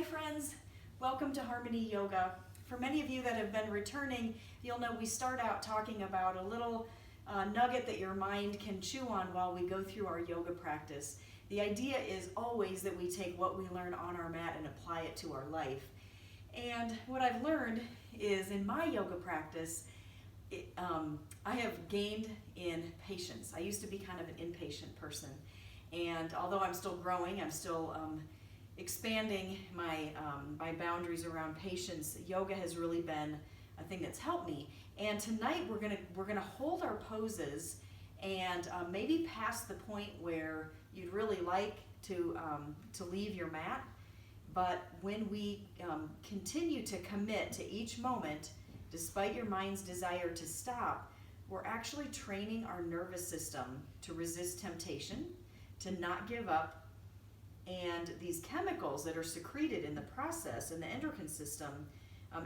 Hi friends, welcome to Harmony Yoga. For many of you that have been returning, you'll know we start out talking about a little nugget that your mind can chew on while we go through our yoga practice. The idea is always that we take what we learn on our mat and apply it to our life. And what I've learned is in my yoga practice, I have gained in patience. I used to be kind of an impatient person. And although I'm still growing, I'm still expanding my boundaries around patience. Yoga has really been a thing that's helped me. And tonight we're gonna hold our poses and maybe past the point where you'd really like to leave your mat. But when we continue to commit to each moment, despite your mind's desire to stop, we're actually training our nervous system to resist temptation, to not give up. And these chemicals that are secreted in the process in the endocrine system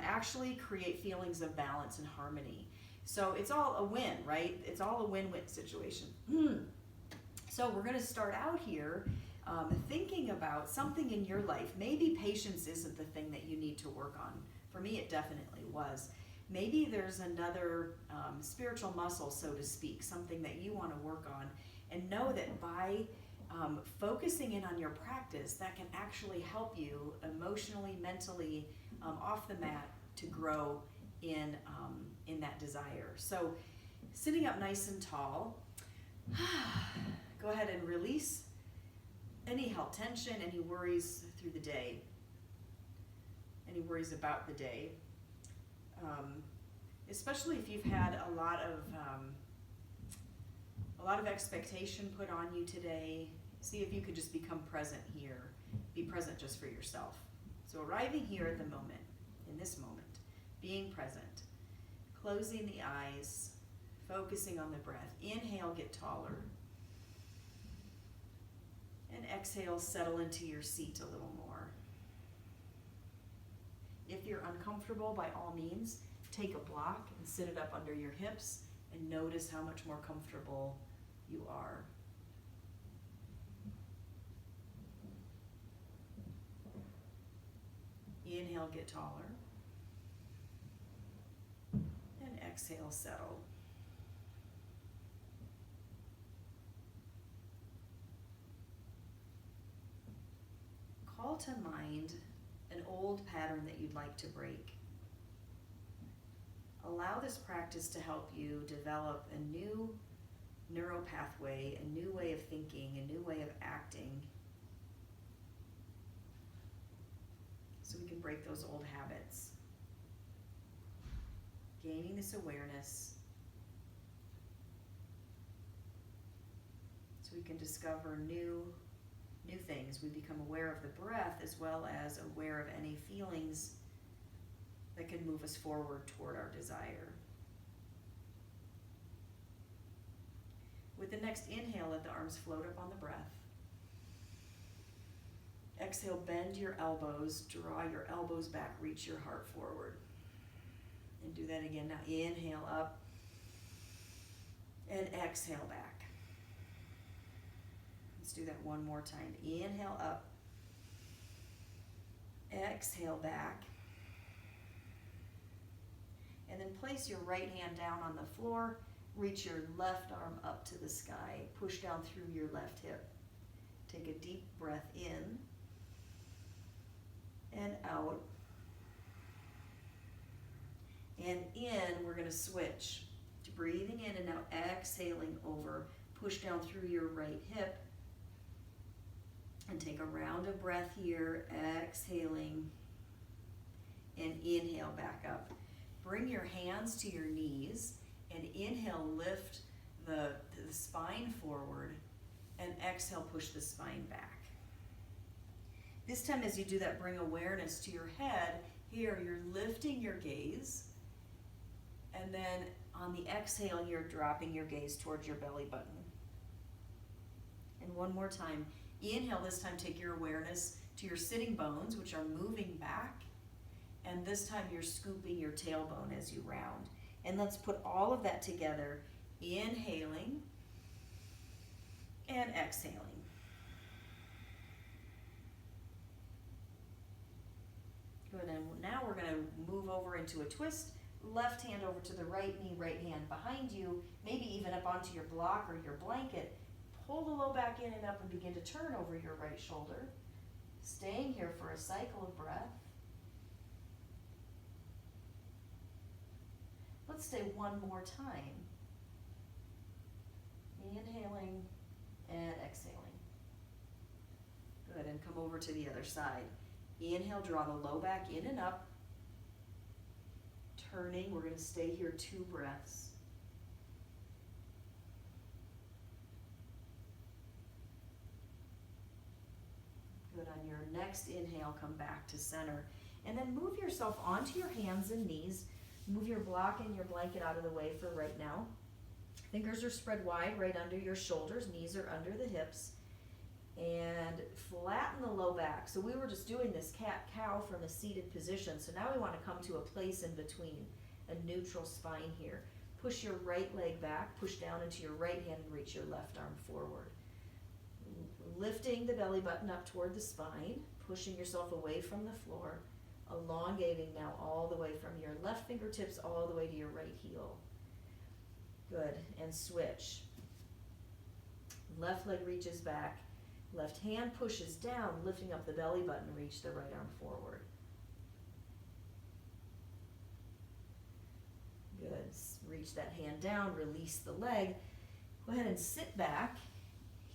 actually create feelings of balance and harmony. So it's all a win, right? It's all a win-win situation. So we're going to start out here thinking about something in your life. Maybe patience isn't the thing that you need to work on. For me, it definitely was. Maybe there's another spiritual muscle, so to speak, something that you want to work on. And know that by focusing in on your practice, that can actually help you emotionally, mentally, off the mat to grow in that desire. So sitting up nice and tall, go ahead and release any held tension, any worries through the day, any worries about the day, especially if you've had a lot of expectation put on you today. See if you could just become present here. Be present just for yourself. So arriving here at the moment, in this moment, being present, closing the eyes, focusing on the breath. Inhale, get taller. And exhale, settle into your seat a little more. If you're uncomfortable, by all means, take a block and sit it up under your hips and notice how much more comfortable you are. Inhale, get taller. And exhale, settle. Call to mind an old pattern that you'd like to break. Allow this practice to help you develop a new neural pathway, a new way of thinking, a new way of acting, so we can break those old habits. Gaining this awareness so we can discover new things. We become aware of the breath as well as aware of any feelings that can move us forward toward our desire. With the next inhale, let the arms float up on the breath. Exhale, bend your elbows, draw your elbows back, reach your heart forward. And do that again. Now inhale up and exhale back. Let's do that one more time. Inhale up, exhale back. And then place your right hand down on the floor. Reach your left arm up to the sky. Push down through your left hip. Take a deep breath in and out. And in, we're going to switch to breathing in and now exhaling over. Push down through your right hip. And take a round of breath here, exhaling. And inhale back up. Bring your hands to your knees and inhale, lift the spine forward, and exhale, push the spine back. This time as you do that, bring awareness to your head. Here, you're lifting your gaze, and then on the exhale, you're dropping your gaze towards your belly button. And one more time. Inhale, this time take your awareness to your sitting bones, which are moving back. And this time you're scooping your tailbone as you round. And let's put all of that together, inhaling and exhaling. Good, and now we're gonna move over into a twist. Left hand over to the right knee, right hand behind you, maybe even up onto your block or your blanket. Pull the low back in and up and begin to turn over your right shoulder. Staying here for a cycle of breath. Let's stay one more time. Inhaling and exhaling. Good, and come over to the other side. Inhale, draw the low back in and up. Turning, we're going to stay here 2 breaths. Good, on your next inhale, come back to center. And then move yourself onto your hands and knees. Move your block and your blanket out of the way for right now. Fingers are spread wide right under your shoulders, knees are under the hips. And flatten the low back. So we were just doing this cat-cow from a seated position. So now we want to come to a place in between, a neutral spine here. Push your right leg back, push down into your right hand and reach your left arm forward. Lifting the belly button up toward the spine, pushing yourself away from the floor, elongating now all the way from your left fingertips all the way to your right heel. Good, and switch. Left leg reaches back. Left hand pushes down, lifting up the belly button, reach the right arm forward. Good. Reach that hand down, release the leg. Go ahead and sit back,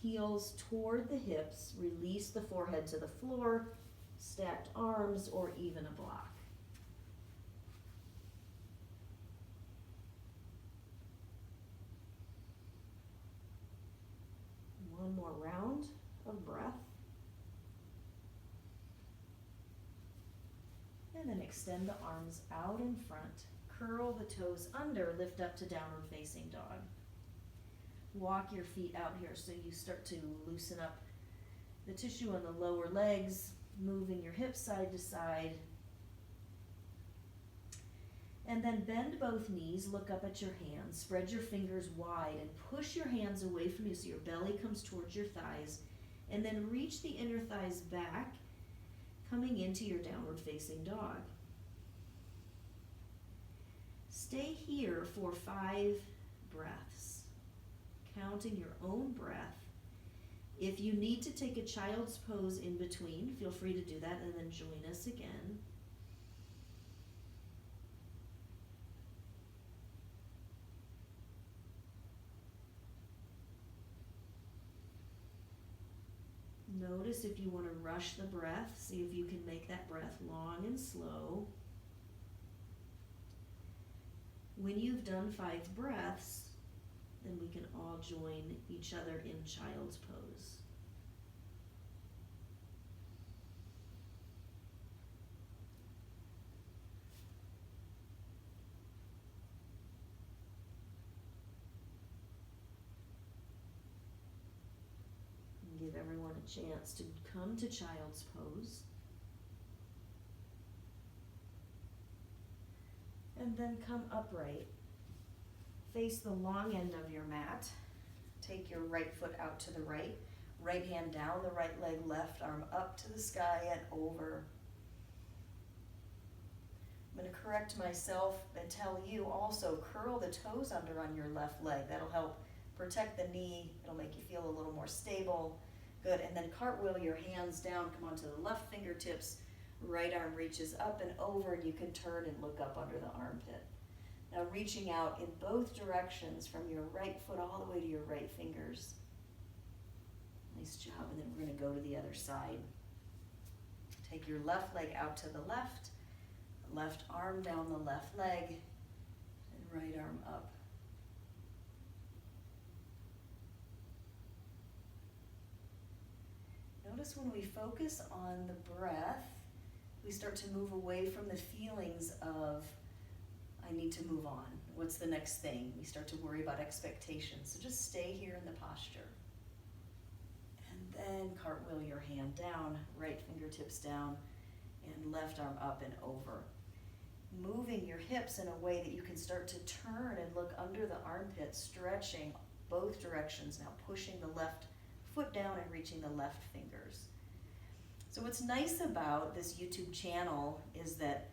heels toward the hips, release the forehead to the floor, stacked arms, or even a block. One more round of breath. And then extend the arms out in front. Curl the toes under, lift up to downward facing dog. Walk your feet out here so you start to loosen up the tissue on the lower legs, moving your hips side to side. And then bend both knees, look up at your hands, spread your fingers wide and push your hands away from you so your belly comes towards your thighs. And then reach the inner thighs back, coming into your downward facing dog. Stay here for 5 breaths, counting your own breath. If you need to take a child's pose in between, feel free to do that and then join us again. Notice if you want to rush the breath, see if you can make that breath long and slow. When you've done 5 breaths, then we can all join each other in child's pose. Give everyone a chance to come to child's pose. And then come upright. Face the long end of your mat. Take your right foot out to the right. Right hand down the right leg, left arm up to the sky and over. I'm going to correct myself and tell you also, curl the toes under on your left leg. That'll help protect the knee. It'll make you feel a little more stable. Good, and then cartwheel your hands down, come onto the left fingertips, right arm reaches up and over, and you can turn and look up under the armpit. Now reaching out in both directions from your right foot all the way to your right fingers. Nice job, and then we're going to go to the other side. Take your left leg out to the left arm down the left leg, and right arm up. Notice when we focus on the breath, we start to move away from the feelings of, I need to move on. What's the next thing? We start to worry about expectations. So just stay here in the posture. And then cartwheel your hand down, right fingertips down, and left arm up and over. Moving your hips in a way that you can start to turn and look under the armpit, stretching both directions now, pushing the left foot down and reaching the left fingers. So what's nice about this YouTube channel is that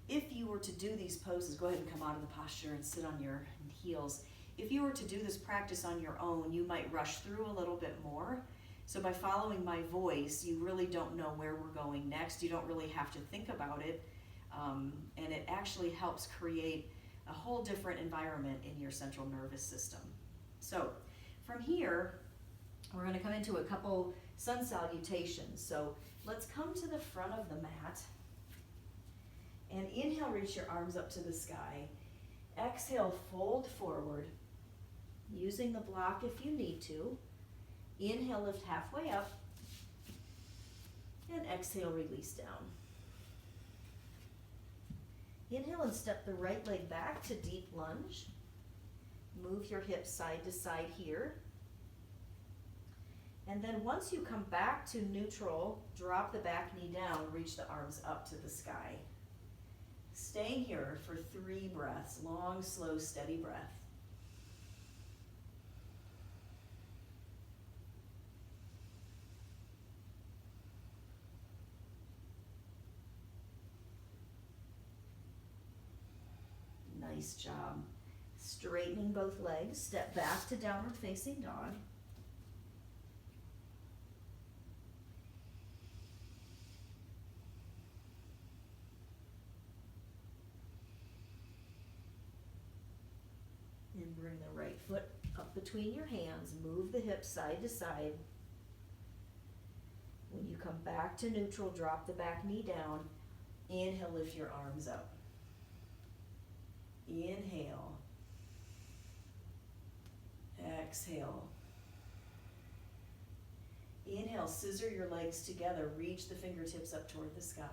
if you were to do these poses, go ahead and come out of the posture and sit on your heels. If you were to do this practice on your own, you might rush through a little bit more. So by following my voice, you really don't know where we're going next. You don't really have to think about it. And it actually helps create a whole different environment in your central nervous system. So from here, we're going to come into a couple sun salutations. So let's come to the front of the mat. And inhale, reach your arms up to the sky. Exhale, fold forward, using the block if you need to. Inhale, lift halfway up. And exhale, release down. Inhale and step the right leg back to deep lunge. Move your hips side to side here. And then once you come back to neutral, drop the back knee down, reach the arms up to the sky. Staying here for 3 breaths, long, slow, steady breath. Nice job. Straightening both legs, step back to downward facing dog. And bring the right foot up between your hands, move the hips side to side. When you come back to neutral, drop the back knee down. Inhale, lift your arms up. Inhale. Exhale. Inhale, scissor your legs together, reach the fingertips up toward the sky.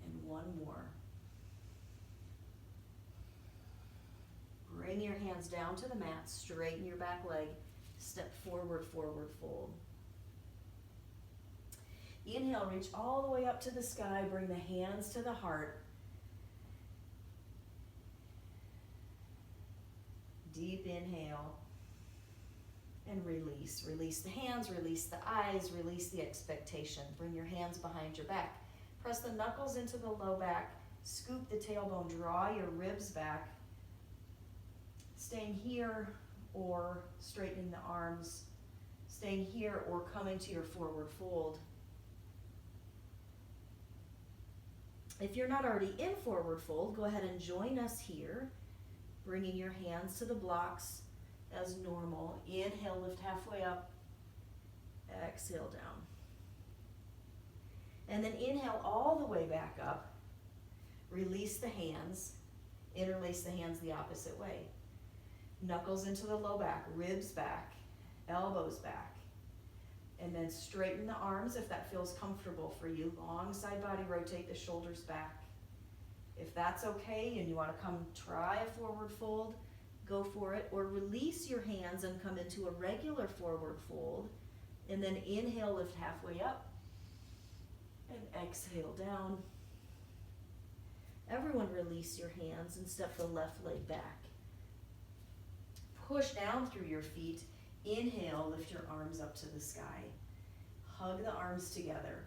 And one more. Bring your hands down to the mat, straighten your back leg, step forward, forward fold. Inhale, reach all the way up to the sky, bring the hands to the heart. Deep inhale and release. Release the hands, release the eyes, release the expectation. Bring your hands behind your back. Press the knuckles into the low back, scoop the tailbone, draw your ribs back. Staying here or straightening the arms, staying here or coming to your forward fold. If you're not already in forward fold, go ahead and join us here, bringing your hands to the blocks as normal. Inhale, lift halfway up, exhale down. And then inhale all the way back up, release the hands, interlace the hands the opposite way. Knuckles into the low back, ribs back, elbows back. And then straighten the arms if that feels comfortable for you. Long side body, rotate the shoulders back. If that's okay and you want to come try a forward fold, go for it. Or release your hands and come into a regular forward fold. And then inhale, lift halfway up. And exhale down. Everyone release your hands and step the left leg back. Push down through your feet. Inhale, lift your arms up to the sky. Hug the arms together.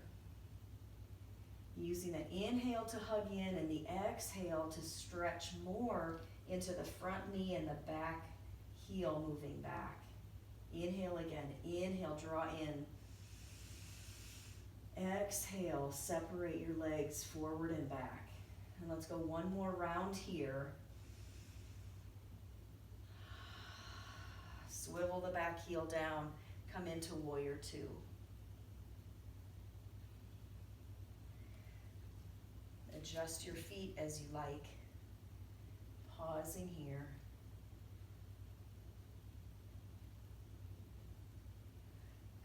Using the inhale to hug in and the exhale to stretch more into the front knee and the back heel moving back. Inhale again. Inhale, draw in. Exhale, separate your legs forward and back. And let's go one more round here. Swivel the back heel down, come into warrior 2. Adjust your feet as you like. Pausing here.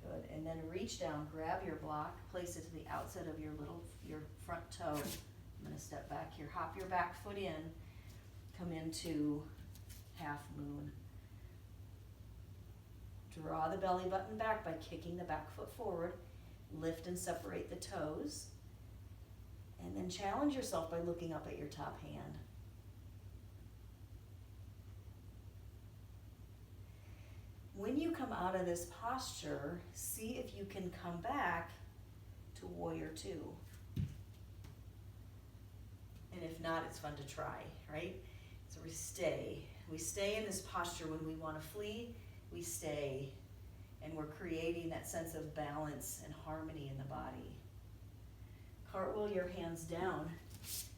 Good, and then reach down, grab your block, place it to the outside of your front toe. I'm gonna step back here, hop your back foot in, come into half moon. Draw the belly button back by kicking the back foot forward. Lift and separate the toes. And then challenge yourself by looking up at your top hand. When when you come out of this posture, see if you can come back to warrior two. And if not, it's fun to try, right? So we stay. We stay in this posture when we want to flee. We stay. And we're creating that sense of balance and harmony in the body. Cartwheel your hands down.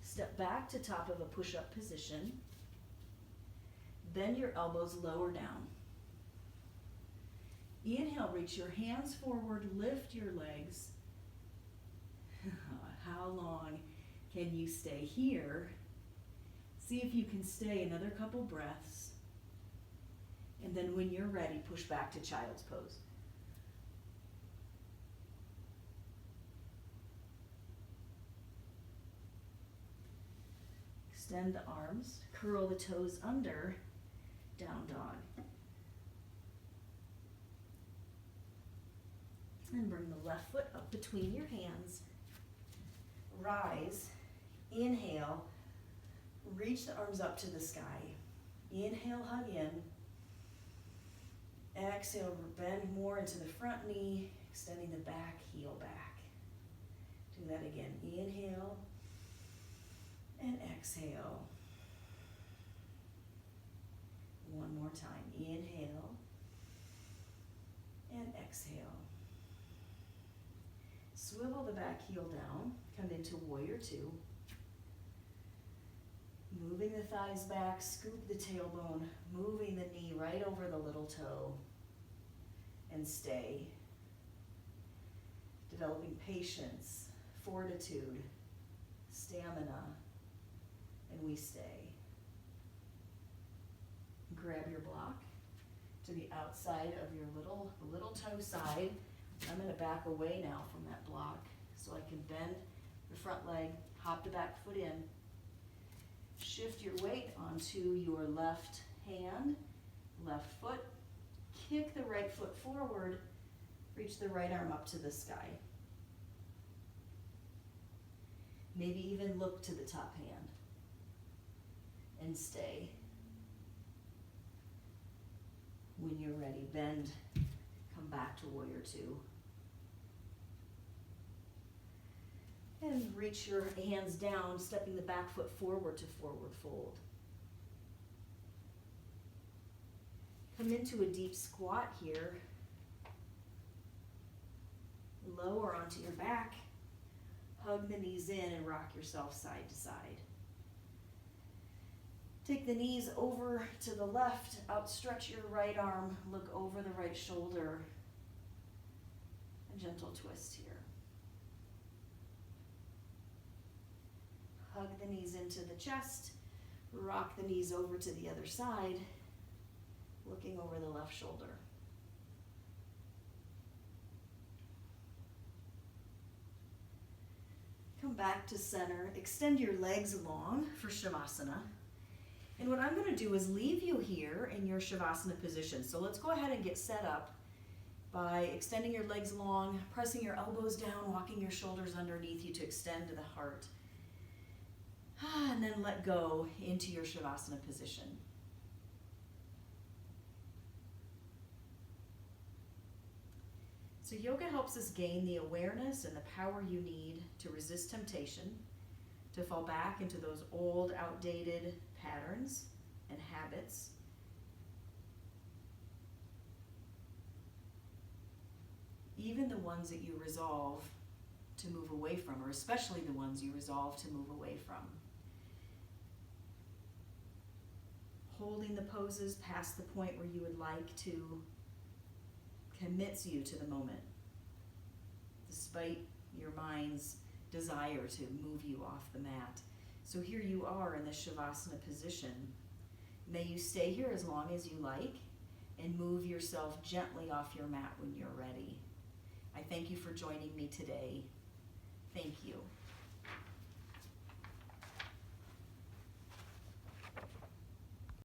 Step back to top of a push-up position. Bend your elbows lower down. Inhale, reach your hands forward, lift your legs. How long can you stay here? See if you can stay another couple breaths. And then when you're ready, push back to child's pose. Extend the arms, curl the toes under, down dog. And bring the left foot up between your hands. Rise, inhale, reach the arms up to the sky. Inhale, hug in. Exhale, bend more into the front knee, extending the back heel back. Do that again. Inhale and exhale. One more time. Inhale and exhale. Swivel the back heel down. Come into warrior two. Moving the thighs back, scoop the tailbone, moving the knee right over the little toe, and stay. Developing patience, fortitude, stamina, and we stay. Grab your block to the outside of your little toe side. I'm going to back away now from that block so I can bend the front leg, hop the back foot in. Shift your weight onto your left hand, left foot. Kick the right foot forward. Reach the right arm up to the sky. Maybe even look to the top hand. And stay. When you're ready, bend. Come back to warrior two. And reach your hands down, stepping the back foot forward to forward fold. Come into a deep squat here. Lower onto your back. Hug the knees in and rock yourself side to side. Take the knees over to the left, outstretch your right arm, look over the right shoulder. A gentle twist here. Hug the knees into the chest, rock the knees over to the other side, looking over the left shoulder. Come back to center, extend your legs long for Shavasana. And what I'm going to do is leave you here in your Shavasana position. So let's go ahead and get set up by extending your legs long, pressing your elbows down, walking your shoulders underneath you to extend to the heart. And then let go into your Shavasana position. So yoga helps us gain the awareness and the power you need to resist temptation, to fall back into those old, outdated patterns and habits. Even the ones that you resolve to move away from, or especially the ones you resolve to move away from. Holding the poses past the point where you would like to commits you to the moment, despite your mind's desire to move you off the mat. So here you are in the Shavasana position. May you stay here as long as you like and move yourself gently off your mat when you're ready. I thank you for joining me today. Thank you.